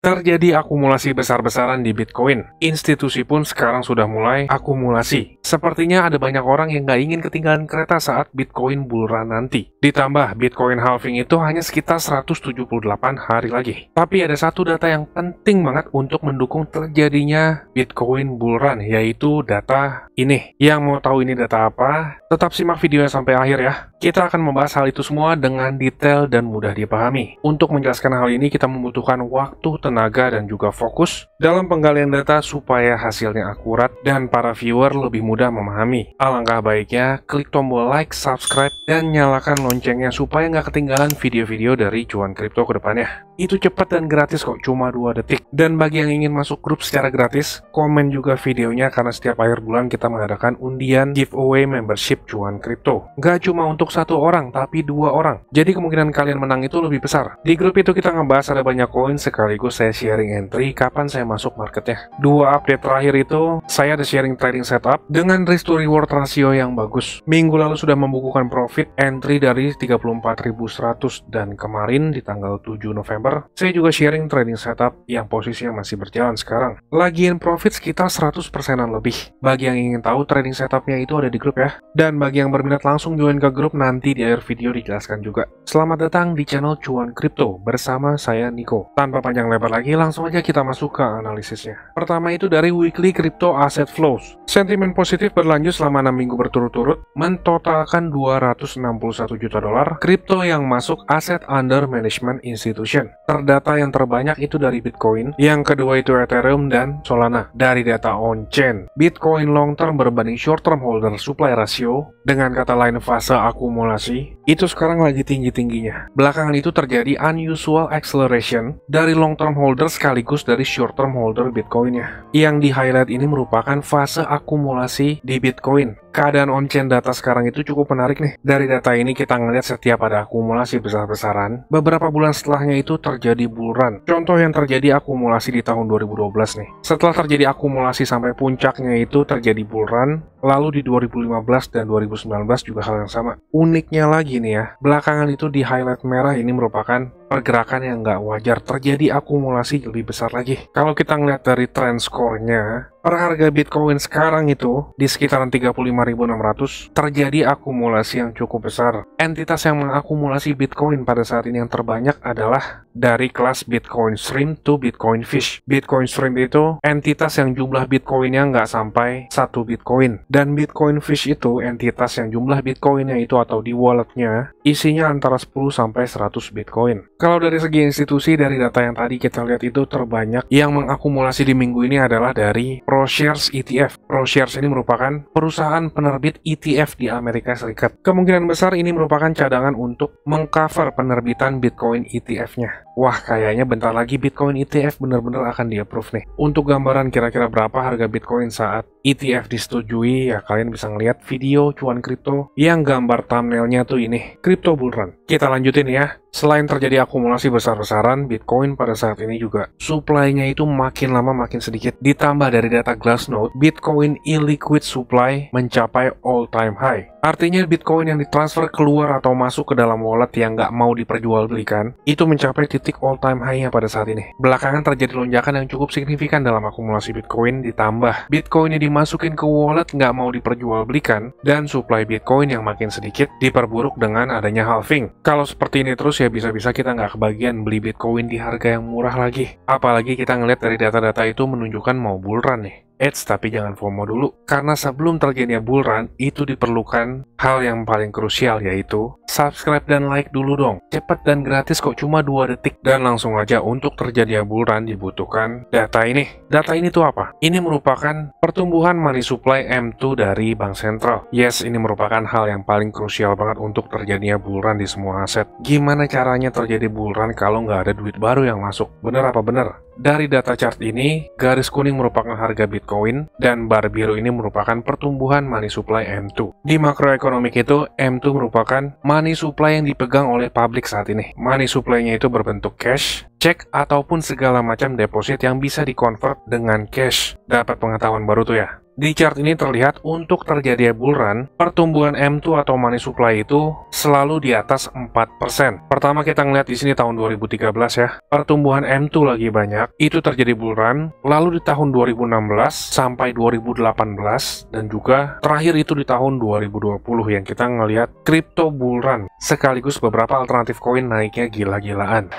Terjadi akumulasi besar-besaran di Bitcoin. Institusi pun sekarang sudah mulai akumulasi. Sepertinya ada banyak orang yang nggak ingin ketinggalan kereta saat Bitcoin bull run nanti. Ditambah, Bitcoin halving itu hanya sekitar 178 hari lagi. Tapi ada satu data yang penting banget untuk mendukung terjadinya Bitcoin bull run, yaitu data ini. Yang mau tahu ini data apa? Tetap simak videonya sampai akhir ya. Kita akan membahas hal itu semua dengan detail dan mudah dipahami. Untuk menjelaskan hal ini, kita membutuhkan waktu, tenaga, dan juga fokus dalam penggalian data supaya hasilnya akurat dan para viewer lebih mudah memahami. Alangkah baiknya klik tombol like, subscribe, dan nyalakan loncengnya supaya nggak ketinggalan video-video dari Cuan Kripto ke depannya. Itu cepat dan gratis kok, cuma 2 detik. Dan bagi yang ingin masuk grup secara gratis, komen juga videonya karena setiap akhir bulan kita mengadakan undian giveaway membership Cuan Kripto. Nggak cuma untuk 1 orang, tapi 2 orang. Jadi kemungkinan kalian menang itu lebih besar. Di grup itu kita ngebahas ada banyak koin sekaligus saya sharing entry kapan saya masuk marketnya. 2 update terakhir itu, saya ada sharing trading setup dengan risk to reward rasio yang bagus. Minggu lalu sudah membukukan profit entry dari 34.100 dan kemarin di tanggal 7 November, saya juga sharing trading setup yang posisinya masih berjalan sekarang. Lagian profit sekitar 100%-an lebih. Bagi yang ingin tahu trading setupnya itu ada di grup ya. Dan bagi yang berminat langsung join ke grup, nanti di akhir video dijelaskan juga. Selamat datang di channel Cuan Kripto bersama saya Niko. Tanpa panjang lebar lagi, langsung aja kita masuk ke analisisnya. Pertama itu dari weekly crypto asset flows. Sentimen positif berlanjut selama 6 minggu berturut-turut, mentotalkan 261 juta dolar kripto yang masuk aset under management institution. Terdata yang terbanyak itu dari Bitcoin, yang kedua itu Ethereum dan Solana. Dari data on-chain, Bitcoin long term berbanding short term holder supply ratio, dengan kata lain fase akumulasi, itu sekarang lagi tinggi-tingginya. Belakangan itu terjadi unusual acceleration dari long term holder sekaligus dari short term holder Bitcoinnya. Yang di highlight ini merupakan fase akumulasi di Bitcoin. Keadaan on-chain data sekarang itu cukup menarik nih. Dari data ini kita ngeliat setiap ada akumulasi besar-besaran, beberapa bulan setelahnya itu terjadi bull run. Contoh yang terjadi akumulasi di tahun 2012 nih. Setelah terjadi akumulasi sampai puncaknya itu terjadi bull run, lalu di 2015 dan 2019 juga hal yang sama. Uniknya lagi nih ya, belakangan itu di highlight merah ini merupakan pergerakan yang nggak wajar, terjadi akumulasi lebih besar lagi. Kalau kita ngeliat dari trend score-nya, per harga Bitcoin sekarang itu di sekitaran 35.600 terjadi akumulasi yang cukup besar. Entitas yang mengakumulasi Bitcoin pada saat ini yang terbanyak adalah dari kelas Bitcoin Stream to Bitcoin Fish. Bitcoin Stream itu entitas yang jumlah Bitcoinnya nggak sampai 1 Bitcoin. Dan Bitcoin Fish itu entitas yang jumlah Bitcoinnya itu atau di walletnya isinya antara 10 sampai 100 Bitcoin. Kalau dari segi institusi, dari data yang tadi kita lihat itu terbanyak yang mengakumulasi di minggu ini adalah dari ProShares ETF. ProShares ini merupakan perusahaan penerbit ETF di Amerika Serikat. Kemungkinan besar ini merupakan cadangan untuk mengcover penerbitan Bitcoin ETF-nya. Wah, kayaknya bentar lagi Bitcoin ETF benar-benar akan di-approve nih. Untuk gambaran kira-kira berapa harga Bitcoin saat ETF disetujui, ya kalian bisa ngeliat video Cuan Kripto yang gambar thumbnailnya tuh ini, Crypto Bull Run. Kita lanjutin ya. Selain terjadi akumulasi besar-besaran, Bitcoin pada saat ini juga supply-nya itu makin lama makin sedikit. Ditambah dari data Glassnode, Bitcoin illiquid supply mencapai all-time high. Artinya Bitcoin yang ditransfer keluar atau masuk ke dalam wallet yang nggak mau diperjualbelikan, itu mencapai titik all-time high-nya pada saat ini. Belakangan terjadi lonjakan yang cukup signifikan dalam akumulasi Bitcoin, ditambah Bitcoin yang dimasukin ke wallet nggak mau diperjualbelikan, dan supply Bitcoin yang makin sedikit diperburuk dengan adanya halving. Kalau seperti ini terus ya bisa-bisa kita nggak kebagian beli Bitcoin di harga yang murah lagi. Apalagi kita ngeliat dari data-data itu menunjukkan mau bull run nih. Tapi jangan FOMO dulu, karena sebelum terjadinya bull run, itu diperlukan hal yang paling krusial, yaitu subscribe dan like dulu dong. Cepat dan gratis kok, cuma 2 detik. Dan langsung aja, untuk terjadinya bull run dibutuhkan data ini. Data ini tuh apa? Ini merupakan pertumbuhan money supply M2 dari bank sentral. Yes, ini merupakan hal yang paling krusial banget untuk terjadinya bull run di semua aset. Gimana caranya terjadi bull run kalau nggak ada duit baru yang masuk? Bener apa bener? Dari data chart ini, garis kuning merupakan harga Bitcoin dan bar biru ini merupakan pertumbuhan money supply M2. Di makroekonomik itu, M2 merupakan money supply yang dipegang oleh publik saat ini. Money supply-nya itu berbentuk cash, cek, ataupun segala macam deposit yang bisa di-convert dengan cash. Dapat pengetahuan baru tuh ya. Di chart ini terlihat untuk terjadi bull run, pertumbuhan M2 atau money supply itu selalu di atas 4%. Pertama kita ngeliat di sini tahun 2013 ya, pertumbuhan M2 lagi banyak, itu terjadi bull run, lalu di tahun 2016 sampai 2018, dan juga terakhir itu di tahun 2020 yang kita ngeliat crypto bull run, sekaligus beberapa alternatif koin naiknya gila-gilaan.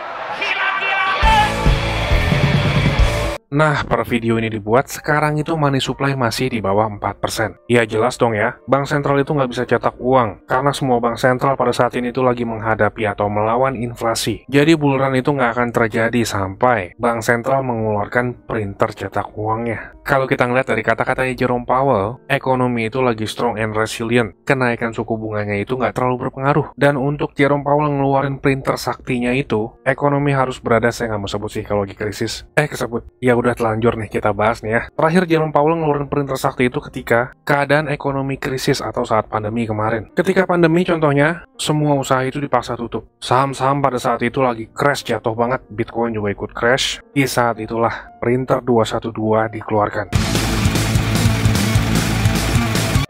Nah, per video ini dibuat, sekarang itu money supply masih di bawah 4%. Ya jelas dong ya, bank sentral itu nggak bisa cetak uang, karena semua bank sentral pada saat ini itu lagi menghadapi atau melawan inflasi. Jadi bull run itu nggak akan terjadi sampai bank sentral mengeluarkan printer cetak uangnya. Kalau kita ngeliat dari kata-katanya Jerome Powell, ekonomi itu lagi strong and resilient. Kenaikan suku bunganya itu nggak terlalu berpengaruh. Dan untuk Jerome Powell ngeluarin printer saktinya itu, ekonomi harus berada, saya nggak mau sebut sih kalau lagi krisis. Kesebut. Ya udah telanjur nih kita bahas nih ya. Terakhir Jerome Powell ngeluarin printer sakti itu ketika keadaan ekonomi krisis atau saat pandemi kemarin. Ketika pandemi contohnya, semua usaha itu dipaksa tutup. Saham-saham pada saat itu lagi crash jatuh banget. Bitcoin juga ikut crash. Di saat itulah printer 212 dikeluarkan.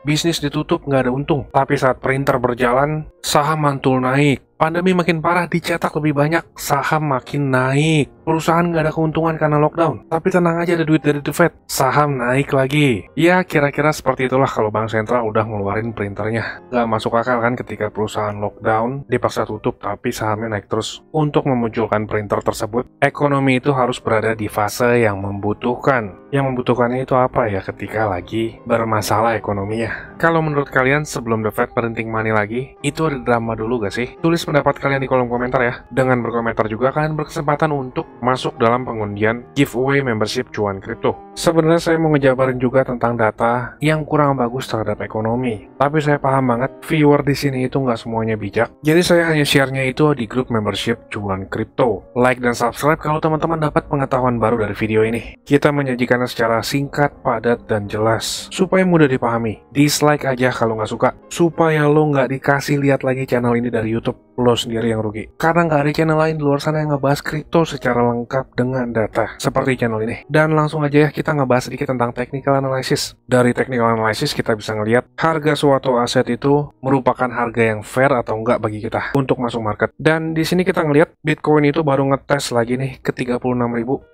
Bisnis ditutup nggak ada untung. Tapi saat printer berjalan, saham mantul naik. Pandemi makin parah, dicetak lebih banyak, saham makin naik. Perusahaan nggak ada keuntungan karena lockdown. Tapi tenang aja, ada duit dari The Fed, saham naik lagi. Ya kira-kira seperti itulah kalau bank sentral udah ngeluarin printernya. Nggak masuk akal kan ketika perusahaan lockdown, dipaksa tutup tapi sahamnya naik terus. Untuk memunculkan printer tersebut, ekonomi itu harus berada di fase yang membutuhkan. Yang membutuhkannya itu apa ya ketika lagi bermasalah ekonominya? Kalau menurut kalian sebelum The Fed printing money lagi, itu ada drama dulu gak sih? Tulis pendapat kalian di kolom komentar ya. Dengan berkomentar juga kalian berkesempatan untuk masuk dalam pengundian giveaway membership cuan kripto. Sebenarnya saya mau ngejabarin juga tentang data yang kurang bagus terhadap ekonomi. Tapi saya paham banget viewer di sini itu nggak semuanya bijak. Jadi saya hanya share-nya itu di grup membership cuan kripto. Like dan subscribe kalau teman-teman dapat pengetahuan baru dari video ini. Kita menyajikannya secara singkat, padat, dan jelas supaya mudah dipahami. Dislike aja kalau nggak suka, supaya lo nggak dikasih lihat lagi channel ini dari YouTube. Lo sendiri yang rugi. Karena nggak ada channel lain di luar sana yang ngebahas kripto secara lengkap dengan data seperti channel ini. Dan langsung aja ya kita ngebahas sedikit tentang technical analysis. Dari technical analysis kita bisa ngelihat harga suatu aset itu merupakan harga yang fair atau enggak bagi kita untuk masuk market. Dan di sini kita ngelihat Bitcoin itu baru ngetes lagi nih ke 36.000.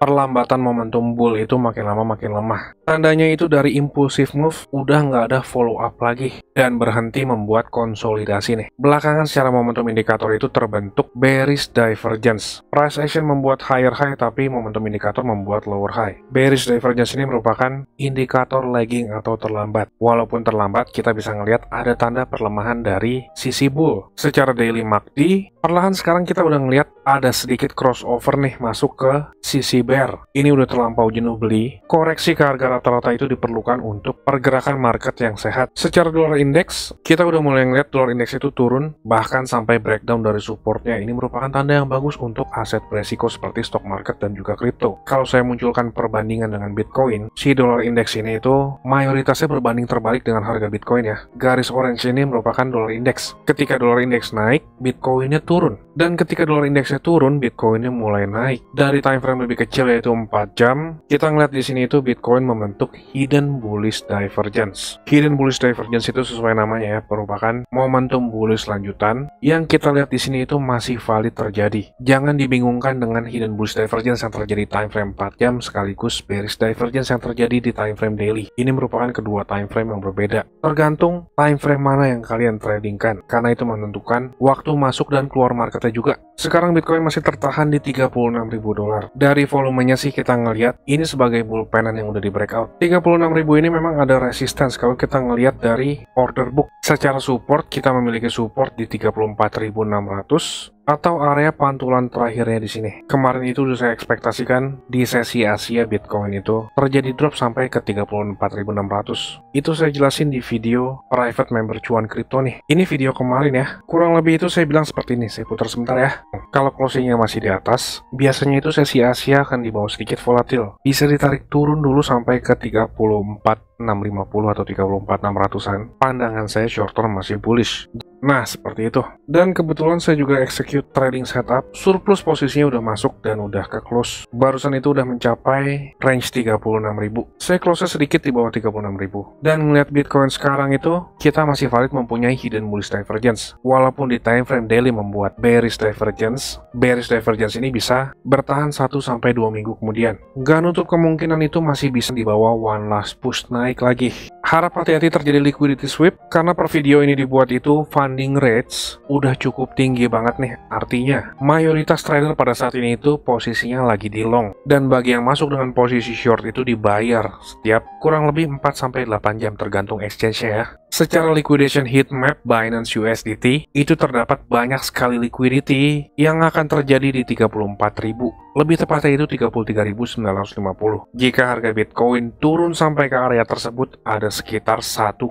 Perlambatan momentum bull itu makin lama makin lemah. Tandanya itu dari impulsive move udah nggak ada follow up lagi dan berhenti membuat konsolidasi nih. Belakangan secara momentum indikator itu terbentuk bearish divergence. Price action membuat higher high tapi momentum indikator membuat lower high. Bearish divergence ini merupakan indikator lagging atau terlambat. Walaupun terlambat, kita bisa ngelihat ada tanda perlemahan dari sisi bull. Secara daily MACD, perlahan sekarang kita udah ngelihat ada sedikit crossover nih masuk ke sisi bear. Ini udah terlampau jenuh beli. Koreksi ke harga rata-rata itu diperlukan untuk pergerakan market yang sehat. Secara dolar index, kita udah mulai ngeliat dolar index itu turun, bahkan sampai breakdown dari supportnya. Ini merupakan tanda yang bagus untuk aset beresiko seperti stock market dan juga kripto. Kalau saya munculkan perbandingan dengan Bitcoin, si dolar index ini itu mayoritasnya berbanding terbalik dengan harga Bitcoin ya. Garis orange ini merupakan dolar index. Ketika dolar index naik, Bitcoinnya turun. Dan ketika dolar indeksnya turun, Bitcoinnya mulai naik. Dari time frame lebih kecil yaitu 4 jam, kita ngeliat di sini itu Bitcoin membentuk hidden bullish divergence. Hidden bullish divergence itu sesuai namanya ya, merupakan momentum bullish lanjutan yang kita lihat di sini itu masih valid terjadi. Jangan dibingungkan dengan hidden bullish divergence yang terjadi time frame 4 jam sekaligus bearish divergence yang terjadi di time frame daily. Ini merupakan kedua time frame yang berbeda. Tergantung time frame mana yang kalian tradingkan, karena itu menentukan waktu masuk dan keluar marketnya juga. Sekarang Bitcoin masih tertahan di 36.000 dolar. Dari volumenya sih kita ngelihat ini sebagai bull pennant yang udah di breakout. 36.000 ini memang ada resistance kalau kita ngelihat dari order book. Secara support kita memiliki support di 34.600 atau area pantulan terakhirnya di sini. Kemarin itu sudah saya ekspektasikan di sesi Asia Bitcoin itu terjadi drop sampai ke 34.600. Itu saya jelasin di video private member cuan kripto nih. Ini video kemarin ya. Kurang lebih itu saya bilang seperti ini. Saya putar sebentar ya. Kalau closingnya masih di atas, biasanya itu sesi Asia akan di bawah sedikit volatil. Bisa ditarik turun dulu sampai ke 34.600 34.650 atau 34.600-an, pandangan saya short term masih bullish. Nah, seperti itu. Dan kebetulan saya juga execute trading setup, surplus posisinya udah masuk dan udah ke close. Barusan itu udah mencapai range 36.000. Saya close sedikit di bawah 36.000. Dan ngeliat Bitcoin sekarang itu, kita masih valid mempunyai hidden bullish divergence. Walaupun di time frame daily membuat bearish divergence ini bisa bertahan 1-2 minggu kemudian. Gak nutup kemungkinan itu masih bisa di bawah one last push naik lagi. Harap hati-hati terjadi liquidity sweep, karena per video ini dibuat itu funding rates udah cukup tinggi banget nih. Artinya, mayoritas trader pada saat ini itu posisinya lagi di long. Dan bagi yang masuk dengan posisi short itu dibayar setiap kurang lebih 4-8 jam tergantung exchange-nya ya. Secara liquidation heat map Binance USDT, itu terdapat banyak sekali liquidity yang akan terjadi di 34.000. Lebih tepatnya itu 33.950. Jika harga Bitcoin turun sampai ke area tersebut, ada sekitar 1,1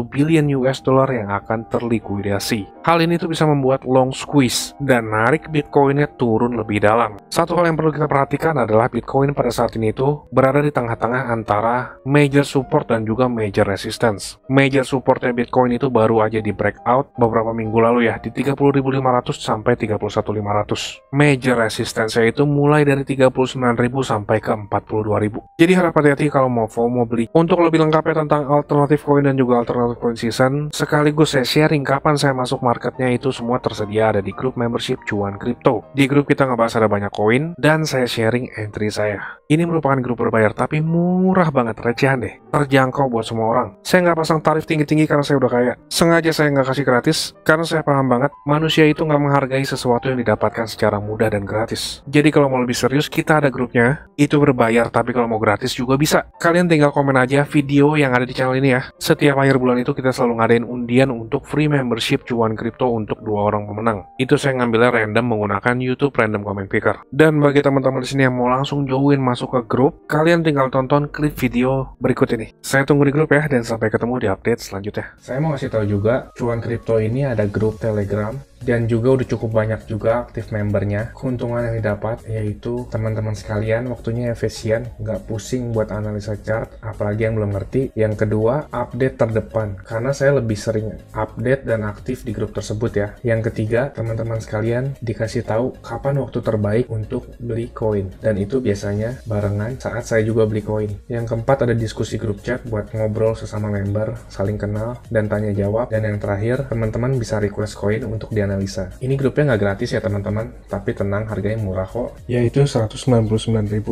billion US dollar yang akan terlikuidasi. Hal ini tuh bisa membuat long squeeze dan narik Bitcoinnya turun lebih dalam. Satu hal yang perlu kita perhatikan adalah Bitcoin pada saat ini itu berada di tengah-tengah antara major support dan juga major resistance. Major supportnya Bitcoin itu baru aja di breakout beberapa minggu lalu ya, di 30.500 sampai 31.500. Major resistance-nya itu mulai dari 39.000 sampai ke 42.000. Jadi harap hati-hati kalau mau FOMO beli. Untuk lebih lengkapnya tentang alternatif coin dan juga alternatif coin season, sekaligus saya sharing kapan saya masuk marketnya, itu semua tersedia ada di grup membership Cuan Kripto. Di grup kita ngebahas ada banyak koin dan saya sharing entry saya. Ini merupakan grup berbayar tapi murah banget, recehan deh. Terjangkau buat semua orang. Saya nggak pasang tarif tinggi-tinggi karena saya udah kaya. Sengaja saya nggak kasih gratis karena saya paham banget manusia itu nggak menghargai sesuatu yang didapatkan secara mudah dan gratis. Jadi kalau mau lebih serius, kita ada grupnya. Itu berbayar, tapi kalau mau gratis juga bisa. Kalian tinggal komen aja video yang ada di channel ini ya. Setiap akhir bulan itu kita selalu ngadain undian untuk free membership Cuan Kripto untuk 2 orang pemenang. Itu saya ngambilnya random menggunakan YouTube Random Comment Picker. Dan bagi teman-teman di sini yang mau langsung join masuk ke grup, kalian tinggal tonton klip video berikut ini. Saya tunggu di grup ya, dan sampai ketemu di update selanjutnya. Saya mau kasih tahu juga, Cuan Kripto ini ada grup Telegram dan juga udah cukup banyak juga aktif membernya. Keuntungan yang didapat yaitu teman-teman sekalian waktunya efisien, nggak pusing buat analisa chart, apalagi yang belum ngerti. Yang kedua, update terdepan, karena saya lebih sering update dan aktif di grup tersebut ya. Yang ketiga, teman-teman sekalian dikasih tahu kapan waktu terbaik untuk beli koin, dan itu biasanya barengan saat saya juga beli koin. Yang keempat, ada diskusi grup chat buat ngobrol sesama member, saling kenal dan tanya jawab. Dan yang terakhir, teman-teman bisa request koin untuk dianalisa. Ini grupnya nggak gratis ya teman-teman, tapi tenang, harganya murah kok, yaitu Rp199.000.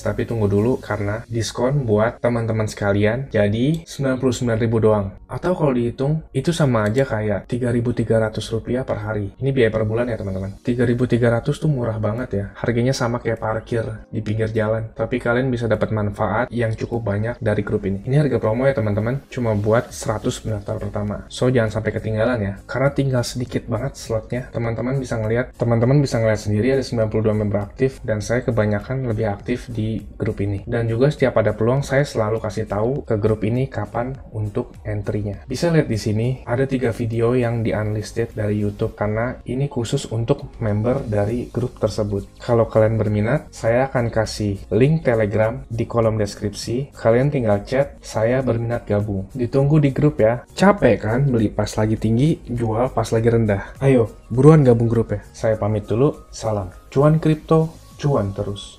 Tapi tunggu dulu, karena diskon buat teman-teman sekalian jadi Rp99.000 doang. Atau kalau dihitung itu sama aja kayak Rp3.300 per hari. Ini biaya per bulan ya teman-teman. 3.300 tuh murah banget ya. Harganya sama kayak parkir di pinggir jalan. Tapi kalian bisa dapat manfaat yang cukup banyak dari grup ini. Ini harga promo ya teman-teman, cuma buat 100 pendaftar pertama. So jangan sampai ketinggalan ya, karena tinggal sedikit banget slotnya. Teman-teman bisa ngeliat sendiri ada 92 member aktif, dan saya kebanyakan lebih aktif di grup ini. Dan juga setiap ada peluang saya selalu kasih tahu ke grup ini kapan untuk entry-nya. Bisa lihat di sini ada 3 video yang di unlisted dari YouTube, karena ini khusus untuk member dari grup tersebut. Kalau kalian berminat, saya akan kasih link Telegram di kolom deskripsi. Kalian tinggal chat, saya berminat gabung. Ditunggu di grup ya. Capek kan beli pas lagi tinggi, jual pas lagi rendah? Ayo, buruan gabung grup ya. Saya pamit dulu, salam. Cuan Kripto, cuan terus.